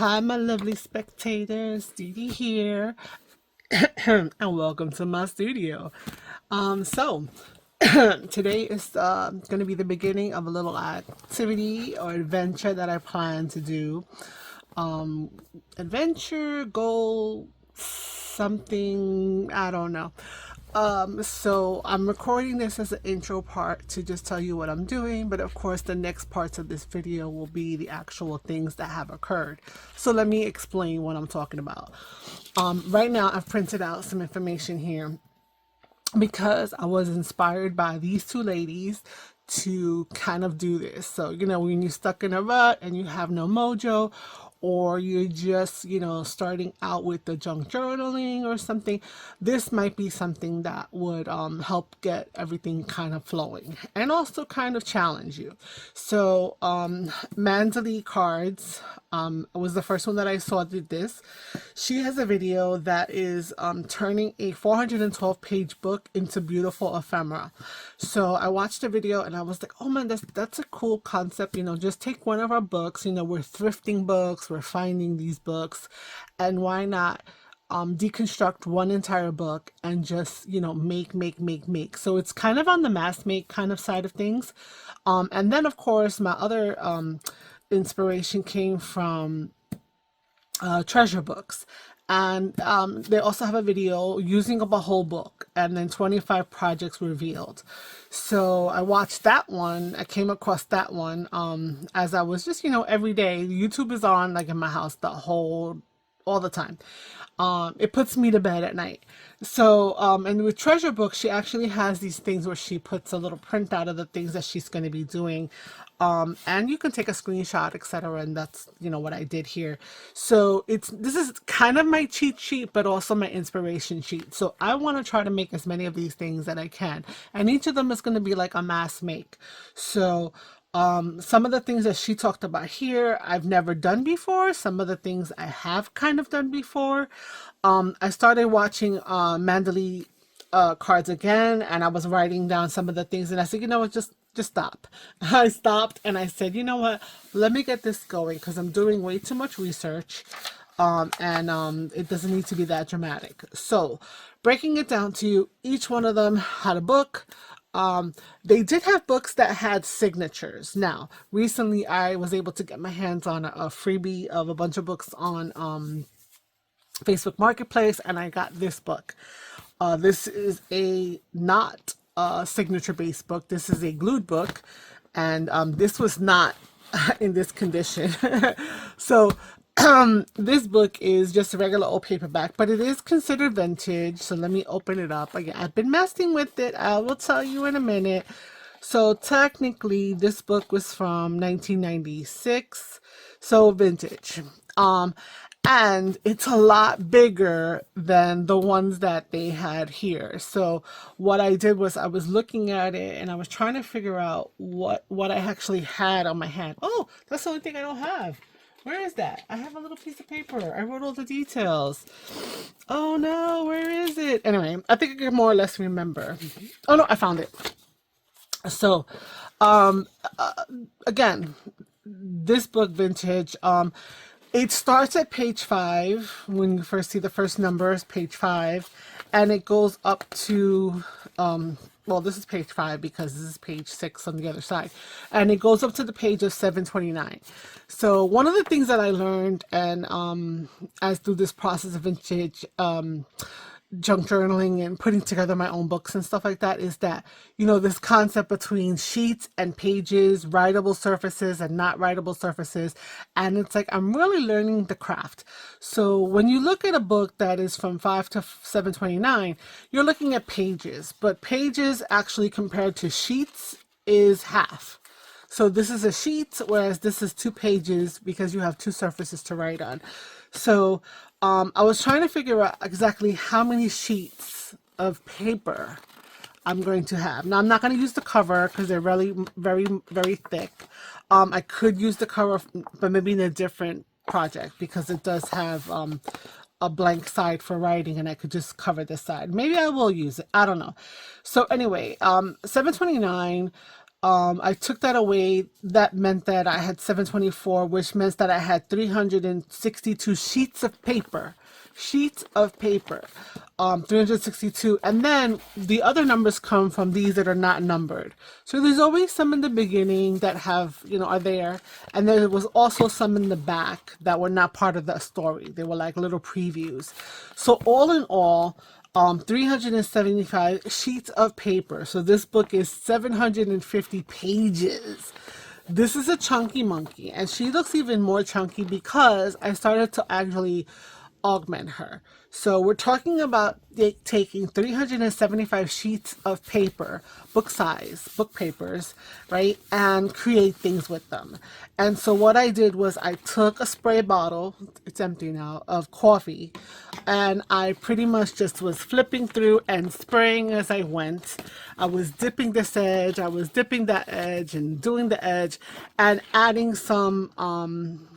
Hi, my lovely spectators. Dee Dee here, and welcome to my studio. So today is going to be the beginning of a little activity or adventure that I plan to do. Um, Adventure, goal, something, I don't know. So I'm recording this as an intro part to just tell you what I'm doing, but of course the next parts of this video will be the actual things that have occurred. So let me explain what I'm talking about. Right now I've printed out some information here because I was inspired by these two ladies to kind of do this. So, when you're stuck in a rut and you have no mojo, or you're just, starting out with the junk journaling or something, this might be something that would help get everything kind of flowing and also kind of challenge you. So, Mandalee Cards was the first one that I saw did this. She has a video that is turning a 412 page book into beautiful ephemera. So I watched the video and I was like, oh man, that's a cool concept. Just take one of our books. We're thrifting books, we're finding these books, and why not deconstruct one entire book and just make. So it's kind of on the mass make kind of side of things. And then of course my other inspiration came from treasure books. And they also have a video using up a whole book and then 25 projects revealed. So I watched that one. I came across that one as I was just, every day. YouTube is on like in my house all the time. It puts me to bed at night. So, and with treasure books, she actually has these things where she puts a little printout of the things that she's going to be doing. And you can take a screenshot, etc. And that's, what I did here. So this is kind of my cheat sheet, but also my inspiration sheet. So I want to try to make as many of these things that I can. And each of them is going to be like a mass make. So, some of the things that she talked about here, I've never done before. Some of the things I have kind of done before. I started watching Mandalee cards again, and I was writing down some of the things, and I said, what, just stop. I stopped and I said, you know what, let me get this going because I'm doing way too much research. And it doesn't need to be that dramatic. So breaking it down to you, each one of them had a book. They did have books that had signatures. Now, recently I was able to get my hands on a freebie of a bunch of books on Facebook Marketplace, and I got this book. This is a not signature based book. This is a glued book, and this was not in this condition. So this book is just a regular old paperback, but it is considered vintage. So let me open it up. Again, I've been messing with it. I will tell you in a minute. So technically, this book was from 1996, so vintage. And it's a lot bigger than the ones that they had here. So what I did was I was looking at it and I was trying to figure out what I actually had on my hand. Oh, that's the only thing I don't have. Where is that? I have a little piece of paper. I wrote all the details. Oh no, where is it? Anyway, I think I can more or less remember. Oh no, I found it. So, um, again, this book vintage, it starts at page 5 when you first see the first numbers, page 5, and it goes up to, well, this is page 5 because this is page 6 on the other side, and it goes up to the page of 729. So one of the things that I learned, and as through this process of vintage, junk journaling and putting together my own books and stuff like that, is that, this concept between sheets and pages, writable surfaces and not writable surfaces. And it's like, I'm really learning the craft. So when you look at a book that is from 5 to 729, you're looking at pages, but pages actually compared to sheets is half. So this is a sheet, whereas this is 2 pages because you have 2 surfaces to write on. So I was trying to figure out exactly how many sheets of paper I'm going to have. Now, I'm not going to use the cover because they're really very, very thick. I could use the cover, but maybe in a different project because it does have a blank side for writing, and I could just cover this side. Maybe I will use it. I don't know. So anyway, 729. I took that away. That meant that I had 724, which meant that I had 362 sheets of paper. Sheets of paper. 362. And then the other numbers come from these that are not numbered. So there's always some in the beginning that have, are there. And there was also some in the back that were not part of the story. They were like little previews. So all in all, 375 sheets of paper. So this book is 750 pages. This is a chunky monkey, and she looks even more chunky because I started to actually augment her. So we're talking about taking 375 sheets of paper, book size, book papers, right, and create things with them. And so what I did was I took a spray bottle, it's empty now, of coffee, and I pretty much just was flipping through and spraying as I went. I was dipping this edge, I was dipping that edge and doing the edge and adding some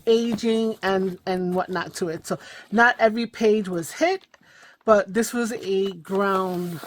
aging and whatnot to it. So not every page was hit, but this was a ground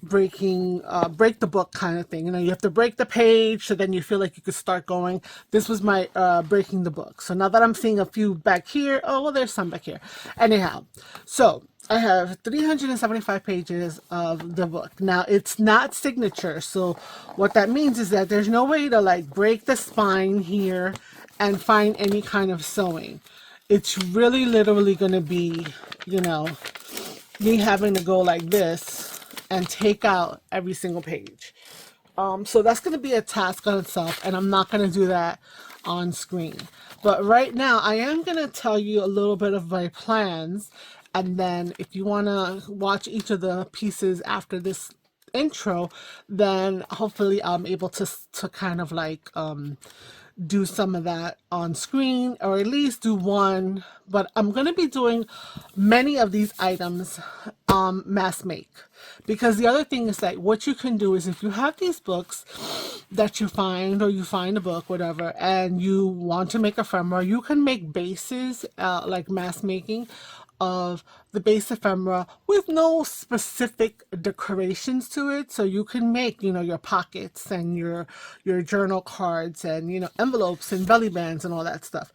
breaking break the book kind of thing. You have to break the page so then you feel like you could start going. This was my breaking the book. So now that I'm seeing a few back here, oh well, there's some back here. Anyhow, so I have 375 pages of the book. Now it's not signature, so what that means is that there's no way to like break the spine here and find any kind of sewing. It's really literally going to be, me having to go like this and take out every single page. So that's going to be a task on itself, and I'm not going to do that on screen. But right now, I am going to tell you a little bit of my plans, and then if you want to watch each of the pieces after this intro, then hopefully I'm able to kind of like do some of that on screen, or at least do one. But I'm going to be doing many of these items mass make, because the other thing is that what you can do is if you have these books that you find, or you find a book, whatever, and you want to make ephemera, you can make bases, like mass making of the base ephemera with no specific decorations to it. So you can make, your pockets and your journal cards and, envelopes and belly bands and all that stuff.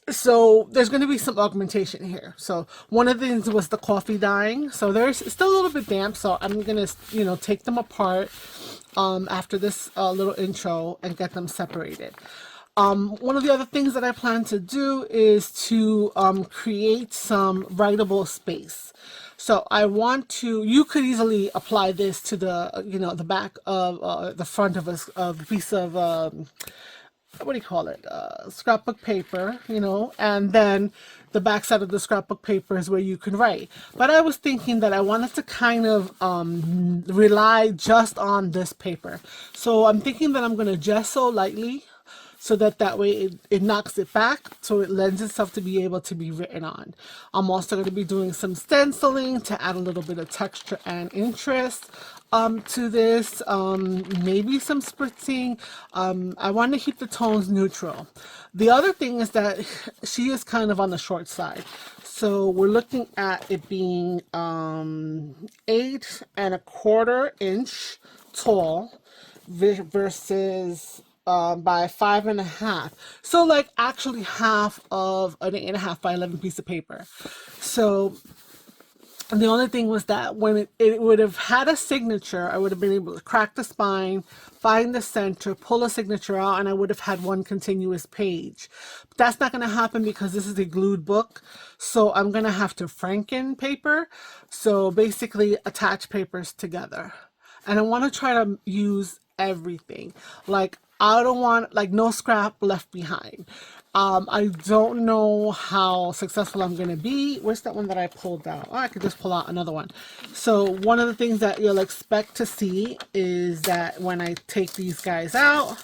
So there's going to be some augmentation here. So one of the things was the coffee dyeing. So there's still a little bit damp. So I'm going to, take them apart after this little intro and get them separated. One of the other things that I plan to do is to create some writable space. So I want to, you could easily apply this to the, the back of the front of a piece of, what do you call it? Scrapbook paper, and then the back side of the scrapbook paper is where you can write. But I was thinking that I wanted to kind of rely just on this paper. So I'm thinking that I'm going to gesso lightly, so that way it knocks it back, so it lends itself to be able to be written on. I'm also going to be doing some stenciling to add a little bit of texture and interest to this, maybe some spritzing. I want to keep the tones neutral. The other thing is that she is kind of on the short side. So we're looking at it being 8¼ inch tall versus by 5½. So like actually half of an 8½ by 11 piece of paper. So the only thing was that when it would have had a signature, I would have been able to crack the spine, find the center, pull a signature out, and I would have had one continuous page. But that's not going to happen because this is a glued book. So I'm going to have to franken paper. So basically attach papers together. And I want to try to use everything. Like, I don't want, like, no scrap left behind. I don't know how successful I'm going to be. Where's that one that I pulled out? Oh, I could just pull out another one. So one of the things that you'll expect to see is that when I take these guys out,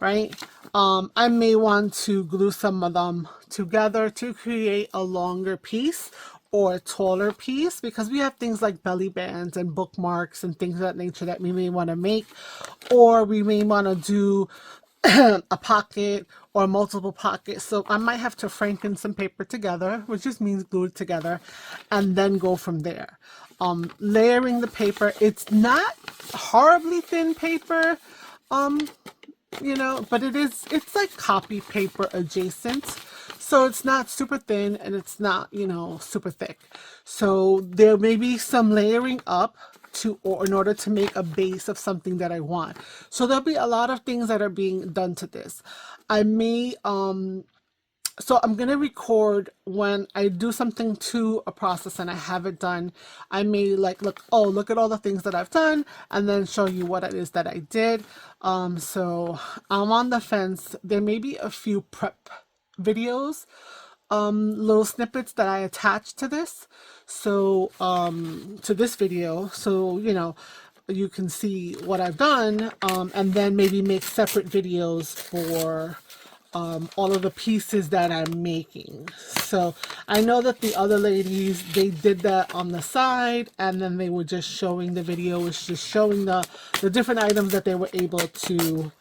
right, I may want to glue some of them together to create a longer piece or a taller piece, because we have things like belly bands and bookmarks and things of that nature that we may want to make, or we may want to do a pocket or multiple pockets. So I might have to franken some paper together, which just means glue it together, and then go from there. Layering the paper, it's not horribly thin paper, um, you know, but it's like copy paper adjacent. So it's not super thin and it's not, you know, super thick. So there may be some layering up to, or in order to make a base of something that I want. So there'll be a lot of things that are being done to this. I may, so I'm gonna record when I do something to a process and I have it done. I may like look, oh, look at all the things that I've done, and then show you what it is that I did. So I'm on the fence. There may be a few prep videos, little snippets that I attach to this. So to this video, so you know, you can see what I've done, and then maybe make separate videos for all of the pieces that I'm making. So I know that the other ladies, they did that on the side, and then they were just showing the video, was just showing the different items that they were able to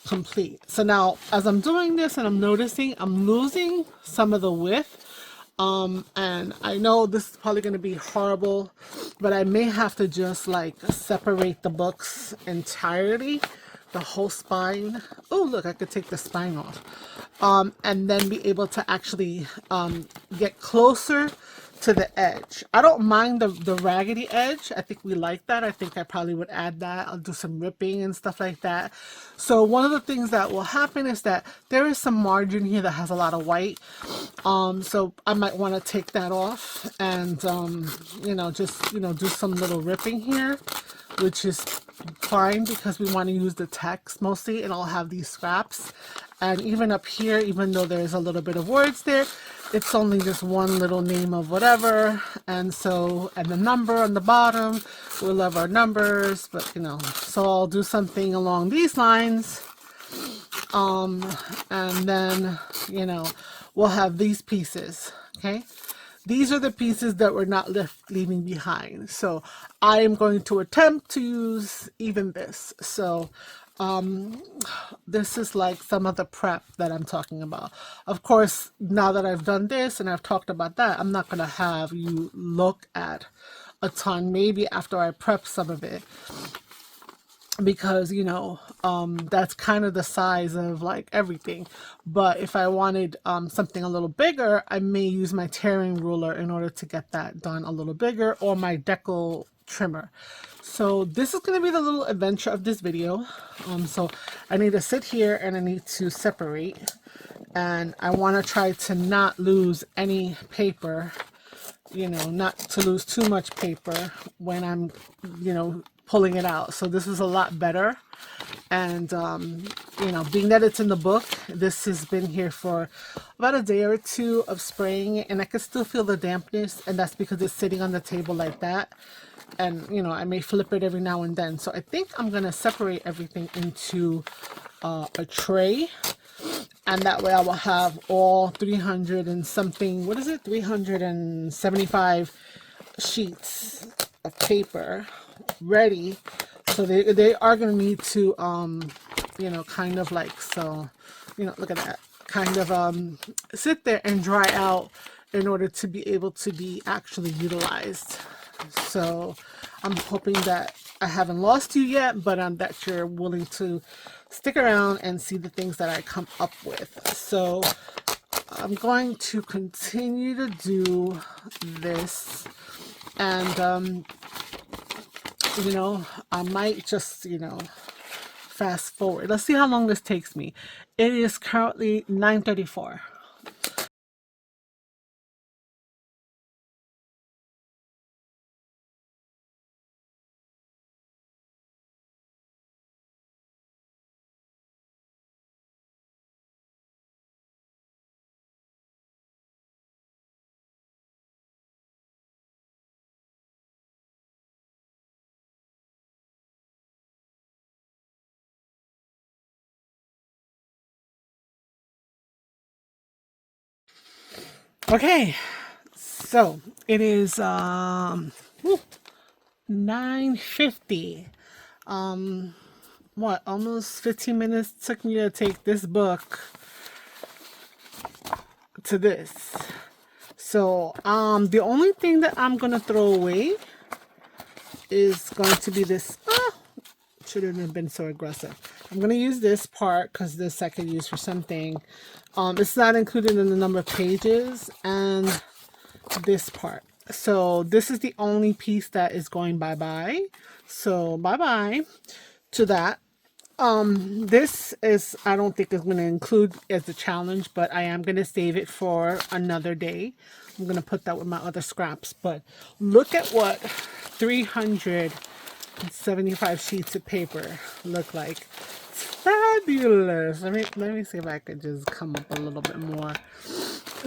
complete. So now as I'm doing this and I'm noticing I'm losing some of the width, and I know this is probably going to be horrible, but I may have to just like separate the books entirely, the whole spine. Oh, look, I could take the spine off, and then be able to actually get closer to the edge. I don't mind the raggedy edge. I think we like that. I think I probably would add that. I'll do some ripping and stuff like that. So one of the things that will happen is that there is some margin here that has a lot of white. So I might want to take that off and, you know, just, you know, do some little ripping here, which is fine because we want to use the text mostly, and I'll have these scraps. And even up here, even though there's a little bit of words there, it's only just one little name of whatever. And so, and the number on the bottom, we love our numbers, but you know, so I'll do something along these lines. And then, you know, we'll have these pieces, okay? These are the pieces that we're not leaving behind. So I am going to attempt to use even this. So this is like some of the prep that I'm talking about. Of course, now that I've done this and I've talked about that, I'm not going to have you look at a ton, maybe after I prep some of it, because you know, that's kind of the size of like everything. But if I wanted something a little bigger, I may use my tearing ruler in order to get that done a little bigger, or my decal trimmer. So this is going to be the little adventure of this video. So I need to sit here and I need to separate, and I want to try to not lose any paper, you know, not to lose too much paper when I'm, you know, pulling it out. So this is a lot better. And you know, being that it's in the book, this has been here for about a day or two of spraying it, and I can still feel the dampness, and that's because it's sitting on the table like that. And you know, I may flip it every now and then. So I think I'm gonna separate everything into a tray, and that way I will have all 300 and something, what is it, 375 sheets of paper ready. So they are going to need to you know, kind of like, so you know, look at that, kind of sit there and dry out in order to be able to be actually utilized. So I'm hoping that I haven't lost you yet, but that you're willing to stick around and see the things that I come up with. So I'm going to continue to do this, and you know, I might just, you know, fast forward. Let's see how long this takes me. It is currently 9:34. Okay, so it is 9:50. What, almost 15 minutes took me to take this book to this. So the only thing that I'm gonna throw away is going to be this. Shouldn't have been so aggressive. I'm going to use this part because this I could use for something. It's not included in the number of pages, and this part. So this is the only piece that is going bye-bye. So bye-bye to that. This is, I don't think is going to include as a challenge, but I am going to save it for another day. I'm going to put that with my other scraps. But look at what 375 sheets of paper look like. It's fabulous. Let me see if I could just come up a little bit more.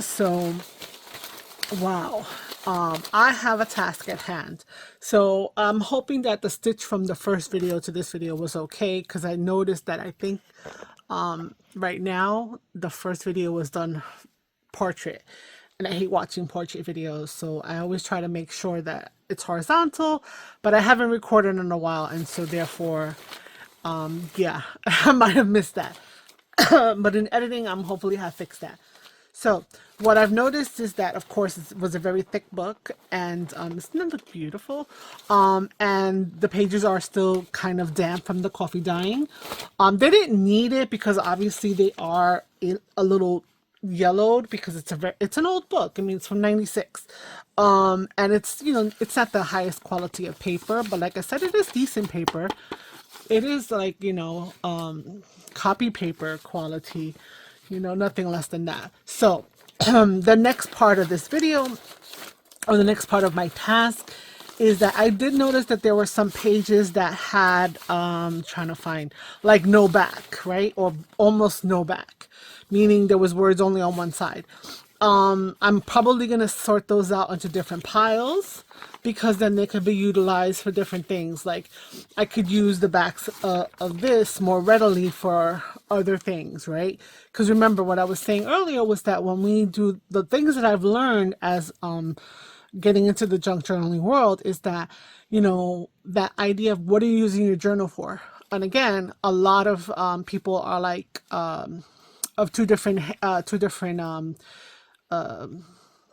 So, wow. I have a task at hand. So I'm hoping that the stitch from the first video to this video was okay, because I noticed that I think right now the first video was done portrait, and I hate watching portrait videos, so I always try to make sure that it's horizontal, but I haven't recorded in a while, and so therefore yeah, I might have missed that. But in editing, I'm hopefully have fixed that. So what I've noticed is that, of course, it was a very thick book, and doesn't it look beautiful? And the pages are still kind of damp from the coffee dyeing. They didn't need it because obviously they are a little yellowed because it's an old book. I mean, it's from '96, and it's, you know, it's not the highest quality of paper, but like I said, it is decent paper. It is like, you know, copy paper quality, you know, nothing less than that. So the next part of this video, or the next part of my task, is that I did notice that there were some pages that had trying to find like no back, right? Or almost no back, meaning there was words only on one side. I'm probably going to sort those out into different piles, because then they could be utilized for different things. Like I could use the backs of this more readily for other things, right? Because remember what I was saying earlier was that when we do the things that I've learned as getting into the junk journaling world, is that, you know, that idea of what are you using your journal for? And again, a lot of people are like of two different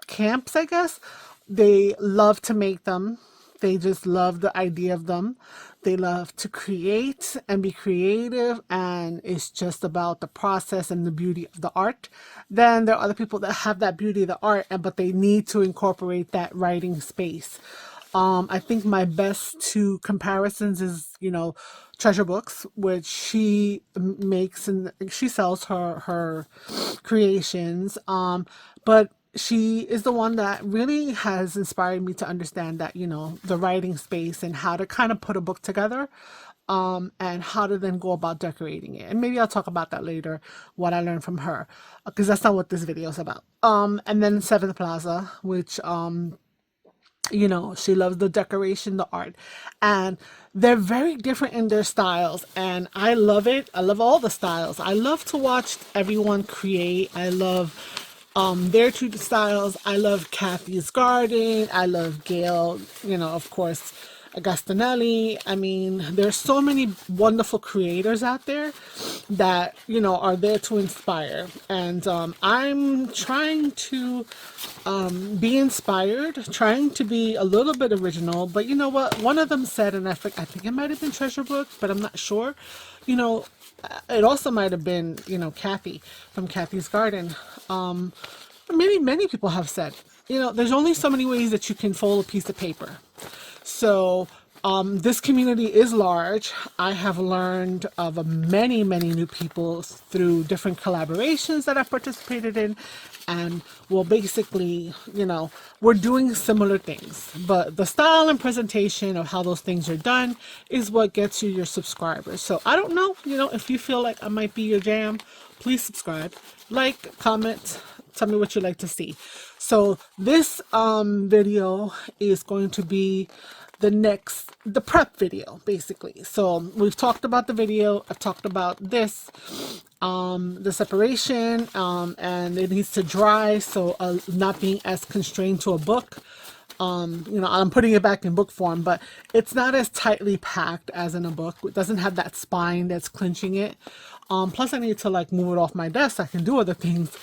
camps, I guess. They love to make them. They just love the idea of them. They love to create and be creative, and it's just about the process and the beauty of the art. Then there are other people that have that beauty of the art, but they need to incorporate that writing space. I think my best two comparisons is, you know, Treasure Books, which she makes and she sells her creations. But she is the one that really has inspired me to understand that, you know, the writing space and how to kind of put a book together, and how to then go about decorating it. And maybe I'll talk about that later, what I learned from her, because that's not what this video is about. And then Seventh Plaza, which you know, she loves the decoration, the art, and they're very different in their styles, and I love it. I love all the styles. I love to watch everyone create. I love their two styles. I love Kathy's Garden. I love Gail, you know, of course, Agostinelli. I mean, there's so many wonderful creators out there that, you know, are there to inspire. And I'm trying to be inspired, trying to be a little bit original. But you know what? One of them said, and I think it might have been Treasure Book, but I'm not sure. You know, it also might have been, you know, Kathy from Kathy's Garden. Maybe many people have said, you know, there's only so many ways that you can fold a piece of paper. So this community is large. I have learned of many, many new people through different collaborations that I've participated in. And well, basically, you know, we're doing similar things, but the style and presentation of how those things are done is what gets you your subscribers. So I don't know, you know, if you feel like I might be your jam, please subscribe, like, comment, tell me what you'd like to see. So this video is going to be the prep video, basically. So we've talked about the video. I've talked about this, the separation, and it needs to dry, so not being as constrained to a book. You know, I'm putting it back in book form, but it's not as tightly packed as in a book. It doesn't have that spine that's clinching it. Plus I need to like move it off my desk. I can do other things.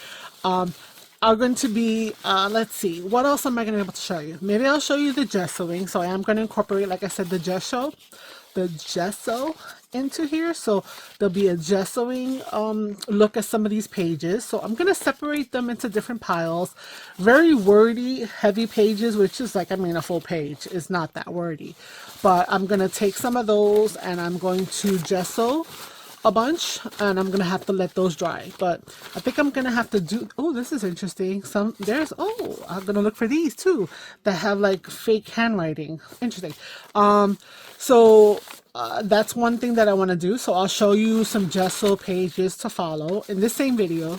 Are going to be, let's see, what else am I going to be able to show you? Maybe I'll show you the gessoing. So I am going to incorporate, like I said, the gesso. the gesso into here. So there'll be a gessoing look at some of these pages. So I'm going to separate them into different piles. Very wordy, heavy pages, which is like, I mean, a full page is not that wordy. But I'm going to take some of those and I'm going to gesso a bunch, and I'm gonna have to let those dry. But I think I'm gonna have to do, oh, this is interesting. I'm gonna look for these too that have like fake handwriting. Interesting. So that's one thing that I want to do. So I'll show you some gesso pages to follow in this same video.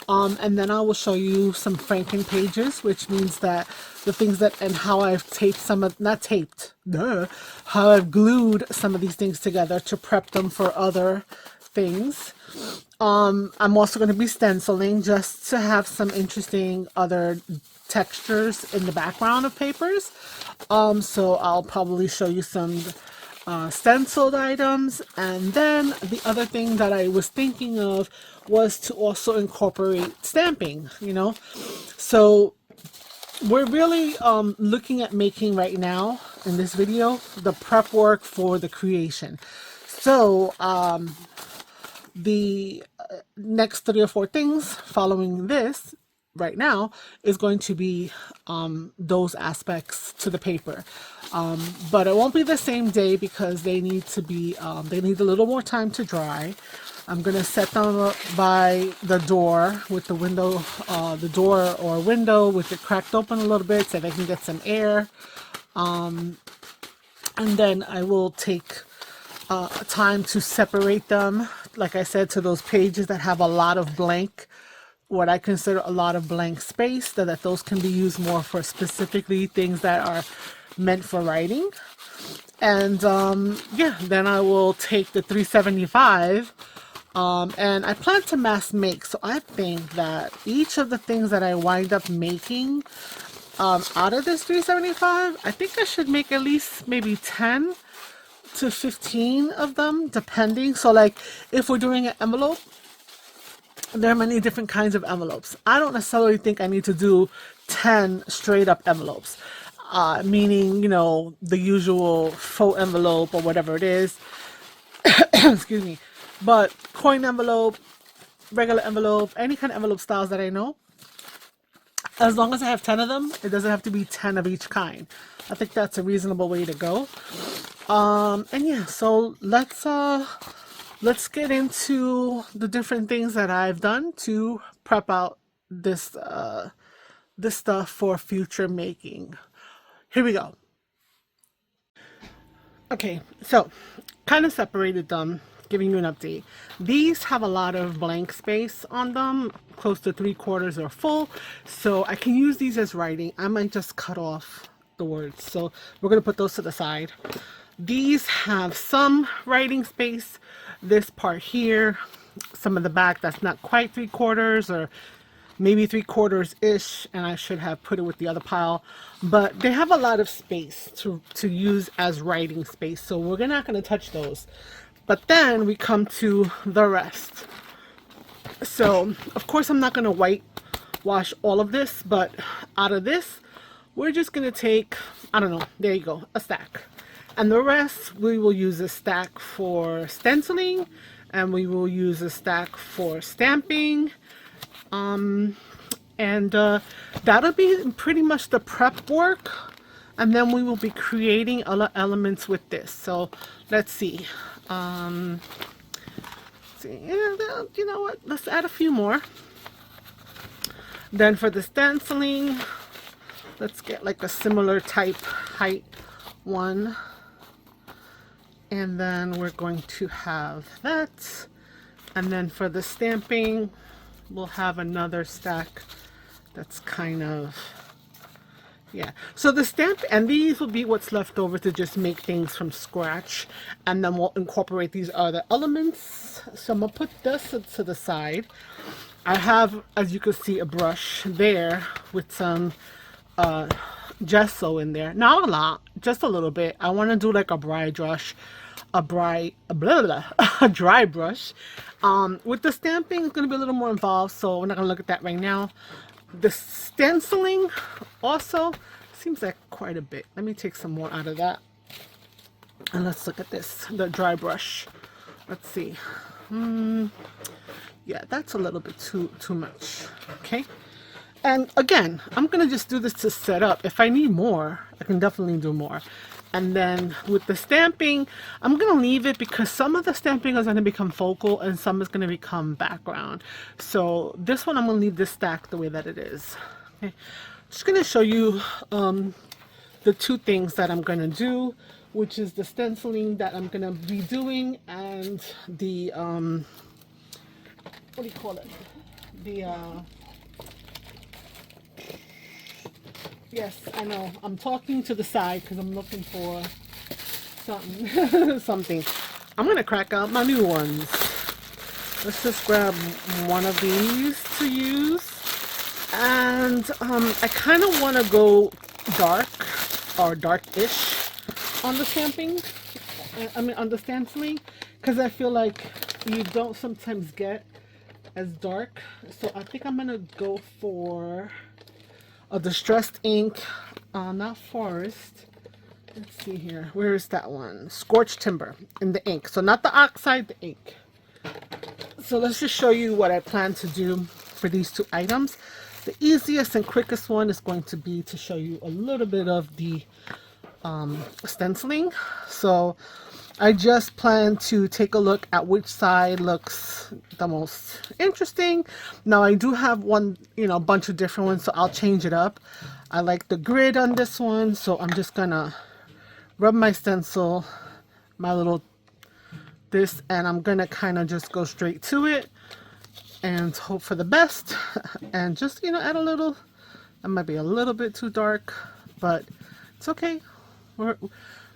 And then I will show you some franking pages, which means that the things that, and how I've taped some of, not taped, duh, how I've glued some of these things together to prep them for other things. I'm also going to be stenciling just to have some interesting other textures in the background of papers. So I'll probably show you some stenciled items. And then the other thing that I was thinking of was to also incorporate stamping, you know. So we're really looking at making right now in this video the prep work for the creation. So the next 3 or 4 things following this right now is going to be those aspects to the paper, but it won't be the same day because they need to be they need a little more time to dry. I'm gonna set them up by the door with the window, the door or window with it cracked open a little bit so they can get some air, and then I will take time to separate them, like I said, to those pages that have a lot of blank, what I consider a lot of blank space, that those can be used more for specifically things that are meant for writing. And yeah, then I will take the 375 and I plan to mass make. So I think that each of the things that I wind up making out of this 375, I think I should make at least maybe 10 to 15 of them, depending. So like if we're doing an envelope, there are many different kinds of envelopes. I don't necessarily think I need to do 10 straight up envelopes, meaning, you know, the usual faux envelope or whatever it is. Excuse me. But coin envelope, regular envelope, any kind of envelope styles that I know, as long as I have 10 of them, it doesn't have to be 10 of each kind. I think that's a reasonable way to go. And yeah, so let's get into the different things that I've done to prep out this this stuff for future making. Here we go. Okay, so kind of separated them, giving you an update. These have a lot of blank space on them, close to 3/4 or full, so I can use these as writing. I might just cut off the words, so we're going to put those to the side. These have some writing space. This part here, some of the back that's not quite 3/4 or maybe 3/4 ish, and I should have put it with the other pile, but they have a lot of space to use as writing space, so we're not going to touch those. But then we come to the rest. So of course I'm not going to whitewash all of this, but out of this we're just going to take, I don't know, there you go, a stack. And the rest we will use a stack for stenciling, and we will use a stack for stamping. And that'll be pretty much the prep work, and then we will be creating other elements with this. So let's see. You know what, let's add a few more. Then for the stenciling, let's get like a similar type height one, and then we're going to have that. And then for the stamping, we'll have another stack that's kind of, yeah. So the stamp, and these will be what's left over to just make things from scratch, and then we'll incorporate these other elements. So I'm gonna put this to the side. I have, as you can see, a brush there with some gesso in there. Not a lot, just a little bit. I want to do like a dry brush, a dry brush. With the stamping, it's going to be a little more involved, so we're not going to look at that right now. The stenciling also seems like quite a bit. Let me take some more out of that. And let's look at this, the dry brush. Let's see. Yeah, that's a little bit too much. Okay. And again, I'm gonna just do this to set up. If I need more, I can definitely do more. And then with the stamping, I'm gonna leave it because some of the stamping is gonna become focal and some is gonna become background. So this one, I'm gonna leave this stack the way that it is. Okay. Just gonna show you the two things that I'm gonna do, which is the stenciling that I'm gonna be doing and the what do you call it? The yes, I know. I'm talking to the side because I'm looking for something. Something. I'm gonna crack out my new ones. Let's just grab one of these to use. And I kind of want to go dark or dark-ish on the stamping. I mean on the stenciling, because I feel like you don't sometimes get as dark. So I think I'm gonna go for a distressed ink, not forest. Let's see here. Where is that one? Scorched timber in the ink. So not the oxide, the ink. So let's just show you what I plan to do for these two items. The easiest and quickest one is going to be to show you a little bit of the stenciling. So I just plan to take a look at which side looks the most interesting. Now I do have one, a bunch of different ones, so I'll change it up. I like the grid on this one, so I'm just gonna rub my stencil, my little this, and I'm gonna kind of just go straight to it and hope for the best. And just add a little. That might be a little bit too dark, but it's okay.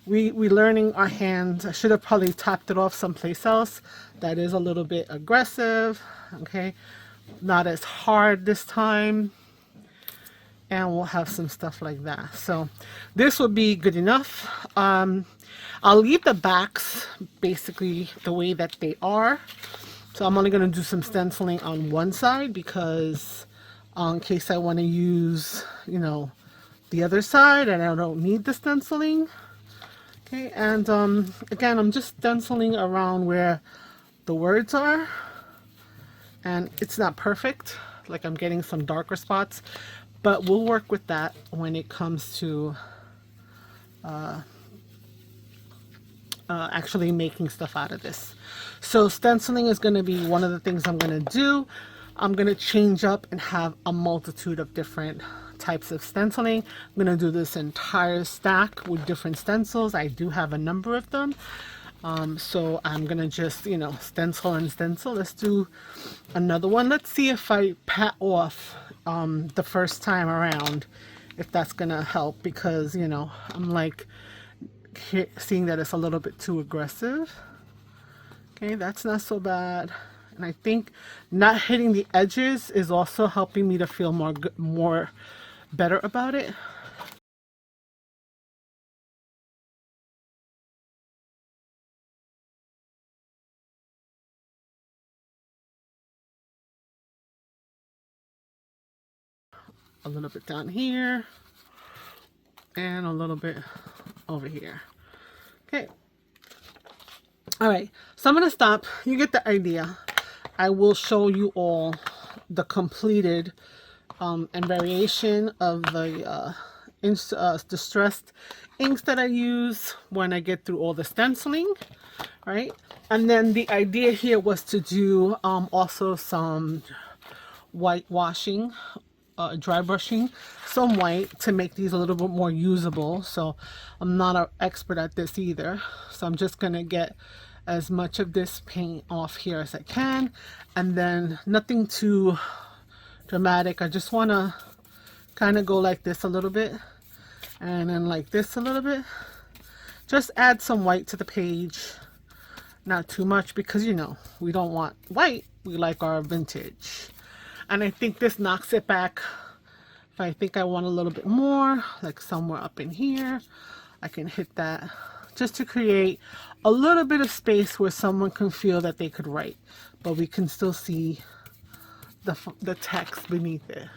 We learning our hands. I should have probably topped it off someplace else. That is a little bit aggressive. Okay, not as hard this time. And we'll have some stuff like that. So this will be good enough. I'll leave the backs basically the way that they are. So I'm only going to do some stenciling on one side because in case I want to use, the other side and I don't need the stenciling. Okay, and again, I'm just stenciling around where the words are. And it's not perfect. Like I'm getting some darker spots. But we'll work with that when it comes to actually making stuff out of this. So stenciling is going to be one of the things I'm going to do. I'm going to change up and have a multitude of different types of stenciling. I'm going to do this entire stack with different stencils. I do have a number of them. So I'm going to just, stencil and stencil. Let's do another one. Let's see if I pat off the first time around, if that's going to help, because, I'm like seeing that it's a little bit too aggressive. Okay, that's not so bad. And I think not hitting the edges is also helping me to feel more better about it. A little bit down here and a little bit over here. Okay. All right, so I'm gonna stop. You get the idea. I will show you all the completed and variation of the distressed inks that I use when I get through all the stenciling, right? And then the idea here was to do also some whitewashing, dry brushing some white to make these a little bit more usable. So I'm not an expert at this either, so I'm just gonna get as much of this paint off here as I can, and then nothing too dramatic. I just want to kind of go like this a little bit and then like this a little bit. Just add some white to the page, not too much, because we don't want white, we like our vintage. And I think this knocks it back. If I think I want a little bit more, like somewhere up in here, I can hit that just to create a little bit of space where someone can feel that they could write, but we can still see the text beneath it.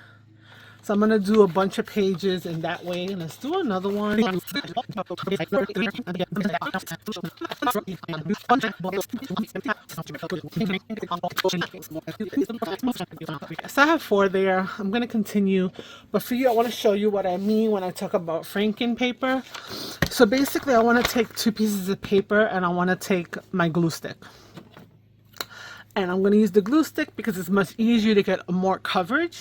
So I'm going to do a bunch of pages in that way. Let's do another one. So I have 4 there. I'm going to continue. But for you, I want to show you what I mean when I talk about franken paper. So basically, I want to take 2 pieces of paper and I want to take my glue stick. And I'm going to use the glue stick because it's much easier to get more coverage.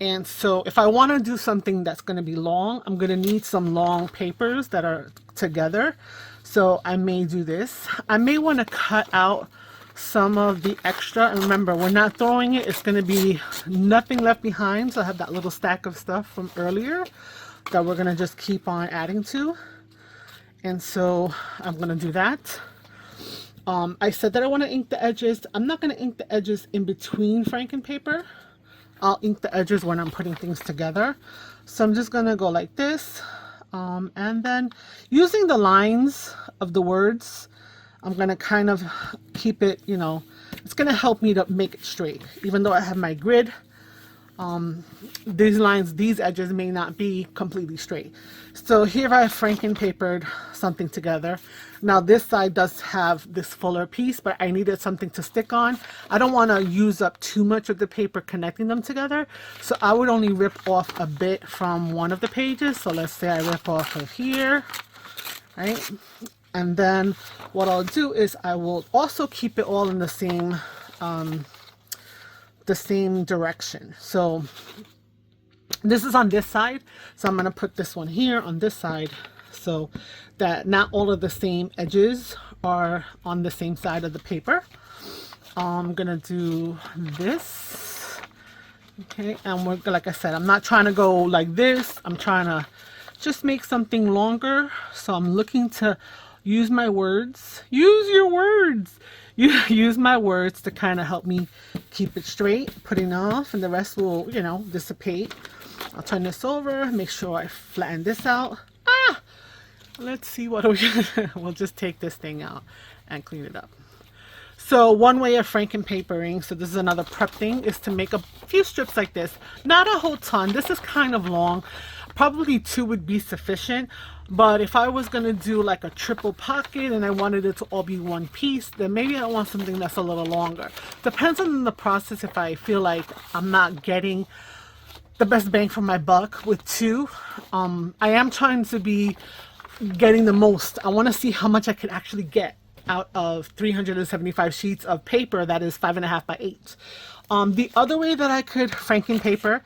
And so if I want to do something that's going to be long, I'm going to need some long papers that are together. So I may do this. I may want to cut out some of the extra. And remember, we're not throwing it. It's going to be nothing left behind. So I have that little stack of stuff from earlier that we're going to just keep on adding to. And so I'm going to do that. I said that I want to ink the edges. I'm not going to ink the edges in between franken paper. I'll ink the edges when I'm putting things together. So I'm just going to go like this. And then using the lines of the words, I'm going to kind of keep it, you know, it's going to help me to make it straight. Even though I have my grid, these lines, these edges may not be completely straight. So here I have franken papered something together. Now this side does have this fuller piece, but I needed something to stick on. I don't want to use up too much of the paper connecting them together. So I would only rip off a bit from one of the pages. So let's say I rip off of here, right? And then what I'll do is I will also keep it all in the same direction. So this is on this side, so I'm going to put this one here on this side so that not all of the same edges are on the same side of the paper. I'm going to do this. Okay, and we're, like I said, I'm not trying to go like this. I'm trying to just make something longer. So I'm looking to use my words. Use your words. Use my words to kind of help me keep it straight, putting off, and the rest will, you know, dissipate. I'll turn this over, make sure I flatten this out. Let's see what we'll just take this thing out and clean it up. So one way of franken papering, so this is another prep thing, is to make a few strips like this. Not a whole ton. This is kind of long. Probably 2 would be sufficient. But if I was going to do like a triple pocket and I wanted it to all be one piece, then maybe I want something that's a little longer. Depends on the process. If I feel like I'm not getting the best bang for my buck with 2, I am trying to be getting the most. I want to see how much I can actually get out of 375 sheets of paper that is 5.5 by 8. The other way that I could franken paper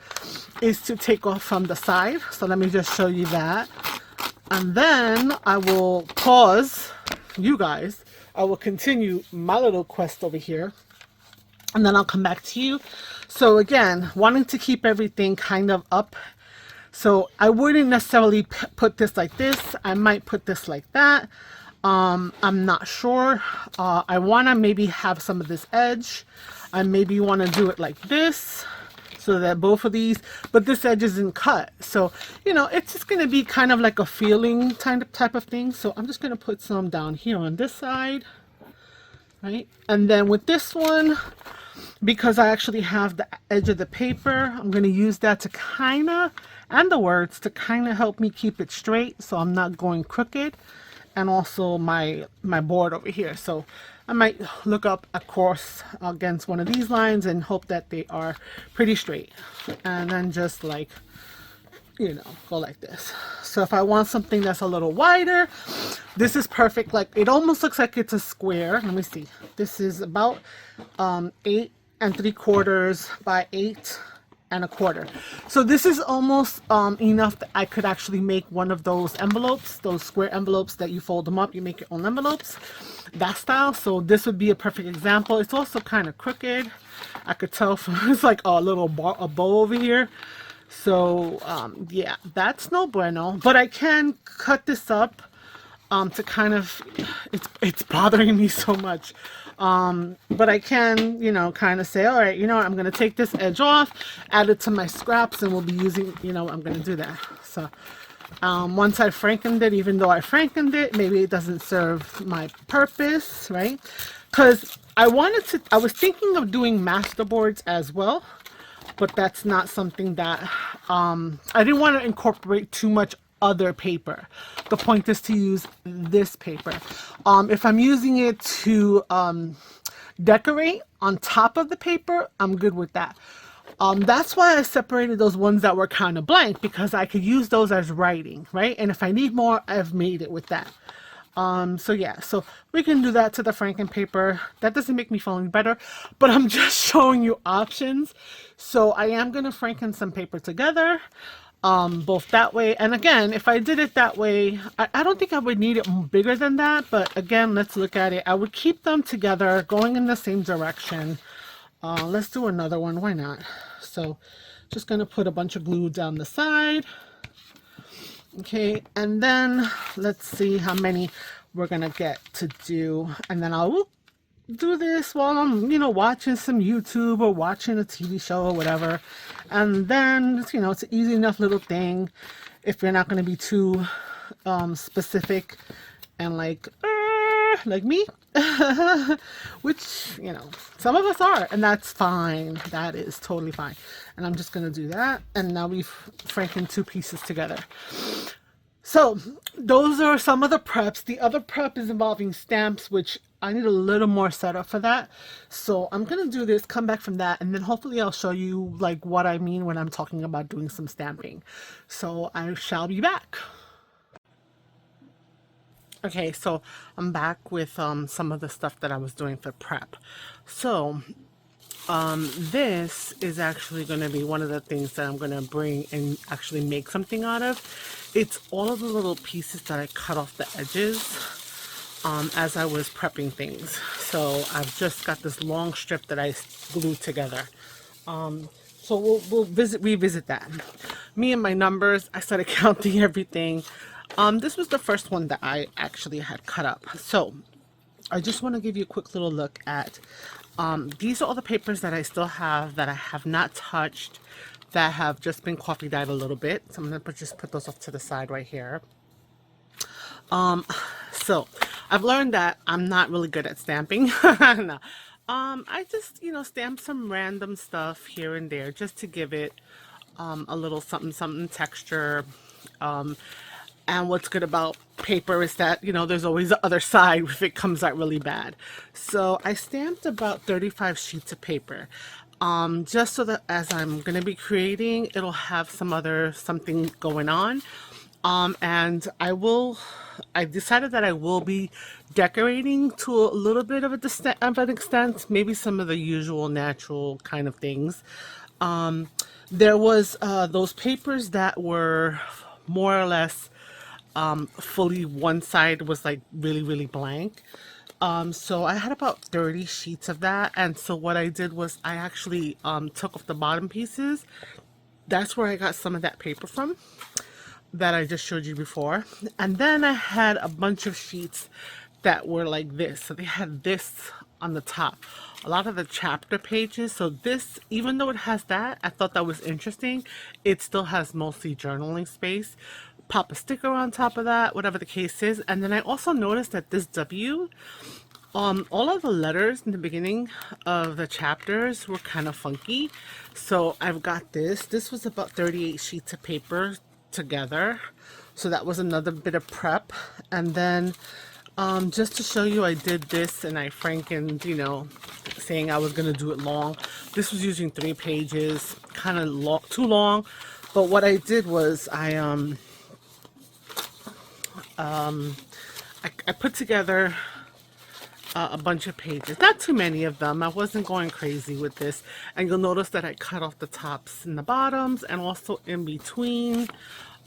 is to take off from the side. So let me just show you that. And then I will pause you guys. I will continue my little quest over here. And then I'll come back to you. So again, wanting to keep everything kind of up. So I wouldn't necessarily put this like this. I might put this like that. I'm not sure. I want to maybe have some of this edge. I maybe want to do it like this, so that both of these, but this edge isn't cut. So, you know, it's just going to be kind of like a feeling type of thing. So I'm just going to put some down here on this side, right? And then with this one, because I actually have the edge of the paper, I'm going to use that to kind of, and the words to kind of help me keep it straight so I'm not going crooked. And also my board over here. So I might look up a course against one of these lines and hope that they are pretty straight. And then just like, you know, go like this. So if I want something that's a little wider, this is perfect. Like, it almost looks like it's a square. Let me see. This is about 8 3/4 by 8 1/4. So this is almost enough that I could actually make one of those envelopes, those square envelopes that you fold them up, you make your own envelopes, that style. So this would be a perfect example. It's also kind of crooked. I could tell from it's like a little a bow over here. So yeah, that's no bueno. But I can cut this up to kind of, it's bothering me so much. But I can, you know, kind of say, all right, you know what, I'm going to take this edge off, add it to my scraps, and we'll be using, you know, I'm going to do that. So once I frankened it, even though I frankened it, maybe it doesn't serve my purpose, right? Because I was thinking of doing masterboards as well. but that's not something that I didn't want to incorporate too much other paper. The point is to use this paper. If I'm using it to decorate on top of the paper, I'm good with that. That's why I separated those ones that were kind of blank, because I could use those as writing, right? And if I need more, I've made it with that. So yeah, so we can do that to the Franken paper. That doesn't make me feel any better, but I'm just showing you options. So I am going to Franken some paper together, both that way. And again, if I did it that way, I don't think I would need it bigger than that. But again, let's look at it. I would keep them together going in the same direction. Let's do another one. Why not? So just going to put a bunch of glue down the side. Okay, and then let's see how many we're gonna get to do, and then I'll do this while I'm, watching some YouTube or watching a TV show or whatever. And then, it's an easy enough little thing if you're not gonna be too specific and like me, which, some of us are, and that's fine. That is totally fine. And I'm just gonna do that, and now we've frankened 2 pieces together. So those are some of the preps. The other prep is involving stamps, which I need a little more setup for that. So I'm gonna do this, come back from that, and then hopefully I'll show you like what I mean when I'm talking about doing some stamping. So I shall be back. Okay, so I'm back with some of the stuff that I was doing for prep. So this is actually going to be one of the things that I'm going to bring and actually make something out of. It's all of the little pieces that I cut off the edges as I was prepping things. So I've just got this long strip that I glued together. So we'll revisit that. Me and my numbers, I started counting everything. This was the first one that I actually had cut up. So I just want to give you a quick little look at these are all the papers that I still have that I have not touched, that have just been coffee dyed a little bit. So I'm going to just put those off to the side right here. So I've learned that I'm not really good at stamping. No. I just, stamp some random stuff here and there just to give it a little something texture. And what's good about paper is that, there's always the other side if it comes out really bad. So I stamped about 35 sheets of paper. Just so that as I'm going to be creating, it'll have something going on. And I decided that I will be decorating to a little bit of an extent, maybe some of the usual natural kind of things. There was those papers that were more or less fully, one side was like really blank. So I had about 30 sheets of that, and so what I did was I actually took off the bottom pieces. That's where I got some of that paper from that I just showed you before. And then I had a bunch of sheets that were like this. So they had this on the top, a lot of the chapter pages. So this, even though it has that, I thought that was interesting. It still has mostly journaling space. Pop a sticker on top of that, whatever the case is. And then I also noticed that this W, all of the letters in the beginning of the chapters were kind of funky. So I've got this. This was about 38 sheets of paper together. So that was another bit of prep. And then just to show you, I did this and I frankened, saying I was going to do it long. This was using 3 pages, kind of too long. But what I did was I put together a bunch of pages, not too many of them. I wasn't going crazy with this, and you'll notice that I cut off the tops and the bottoms and also in between,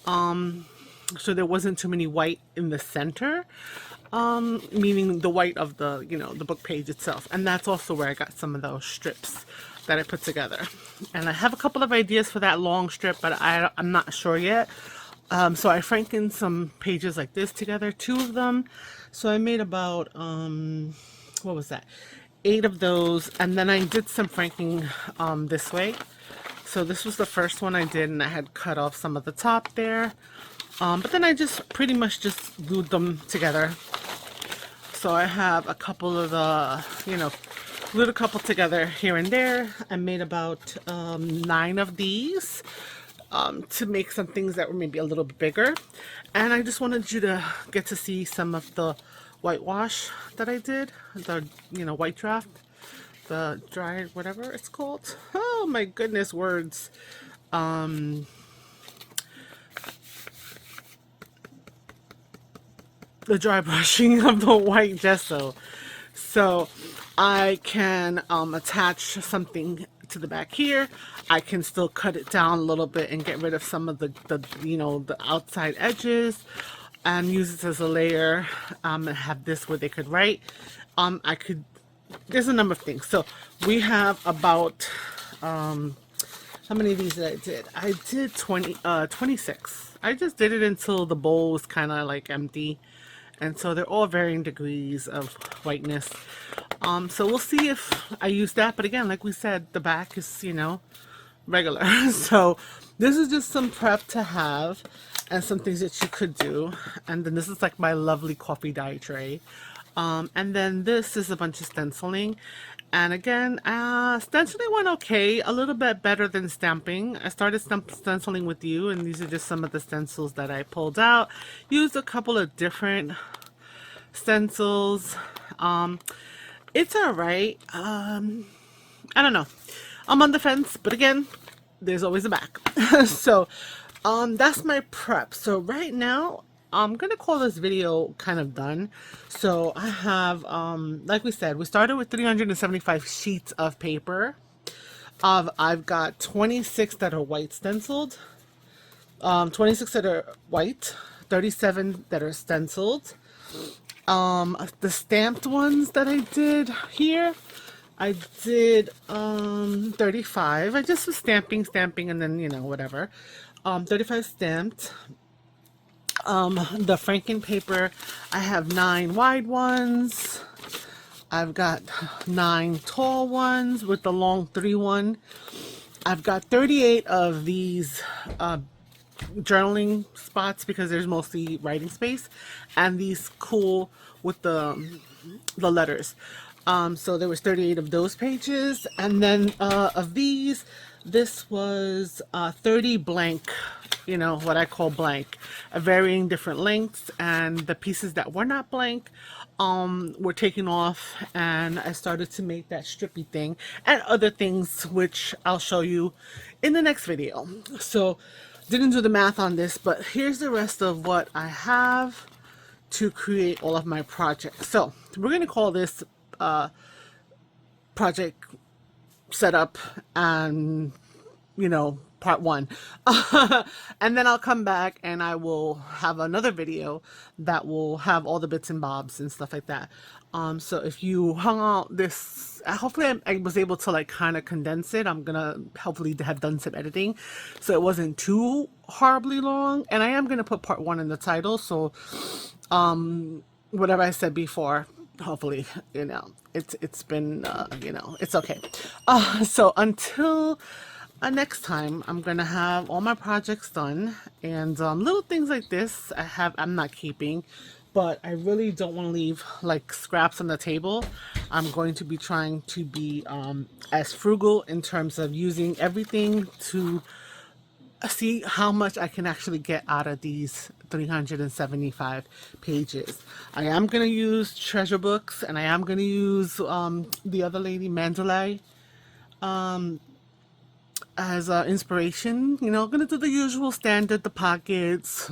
so there wasn't too many white in the center, meaning the white of the the book page itself. And that's also where I got some of those strips that I put together. And I have a couple of ideas for that long strip, but I'm not sure yet. So I frankened some pages like this together, 2 of them. So I made about, what was that? 8 of those. And then I did some franking this way. So this was the first one I did, and I had cut off some of the top there. But then I just pretty much just glued them together. So I have a couple of, glued a couple together here and there. I made about 9 of these to make some things that were maybe a little bit bigger. And I just wanted you to get to see some of the whitewash that I did, the white draft, the dry whatever it's called. Oh my goodness, words. The dry brushing of the white gesso. So I can attach something to the back here. I can still cut it down a little bit and get rid of some of the the outside edges and use it as a layer, and have this where they could write. I could, there's a number of things. So we have about, how many of these did I did? I did 26. I just did it until the bowl was kind of like empty. And so they're all varying degrees of whiteness. So we'll see if I use that. But again, like we said, the back is, regular. So this is just some prep to have and some things that you could do. And then this is like my lovely coffee dye tray. And then this is a bunch of stenciling. And again, stenciling went okay, a little bit better than stamping. I started stenciling with you, and these are just some of the stencils that I pulled out. Used a couple of different stencils. It's all right. I don't know. I'm on the fence, but again, there's always a back. So, that's my prep. So right now, I'm gonna call this video kind of done. So I have, like we said, we started with 375 sheets of paper. I've got 26 that are white stenciled, 26 that are white, 37 that are stenciled. The stamped ones that I did here, I did 35. I just was stamping, and then whatever. 35 stamped. The Franken paper, I have 9 wide ones. I've got 9 tall ones with the long 3-1. I've got 38 of these journaling spots because there's mostly writing space, and these cool with the letters. So there was 38 of those pages, and then of these, this was 30 blank, what I call blank, varying different lengths, and the pieces that were not blank were taken off, and I started to make that strippy thing and other things, which I'll show you in the next video. So didn't do the math on this, but here's the rest of what I have to create all of my projects. So we're going to call this project setup and part 1. And then I'll come back and I will have another video that will have all the bits and bobs and stuff like that. So if you hung out this, hopefully I was able to like kind of condense it. I'm gonna hopefully have done some editing so it wasn't too horribly long, and I am gonna put part 1 in the title, so whatever I said before, hopefully it's been it's okay. So until next time, I'm gonna have all my projects done, and little things like this I'm not keeping, but I really don't want to leave like scraps on the table. I'm going to be trying to be as frugal in terms of using everything to see how much I can actually get out of these 375 pages. I am going to use treasure books, and I am going to use the other lady, Mandalay, as inspiration. Gonna do the usual standard, the pockets,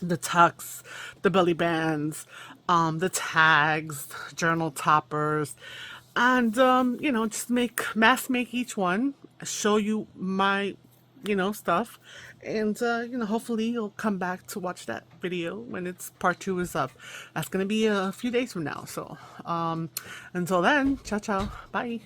the tucks, the belly bands, the tags, journal toppers, and just mass make each one, show you my stuff, and hopefully you'll come back to watch that video when it's part 2 is up. That's gonna be a few days from now. So until then, ciao ciao, bye.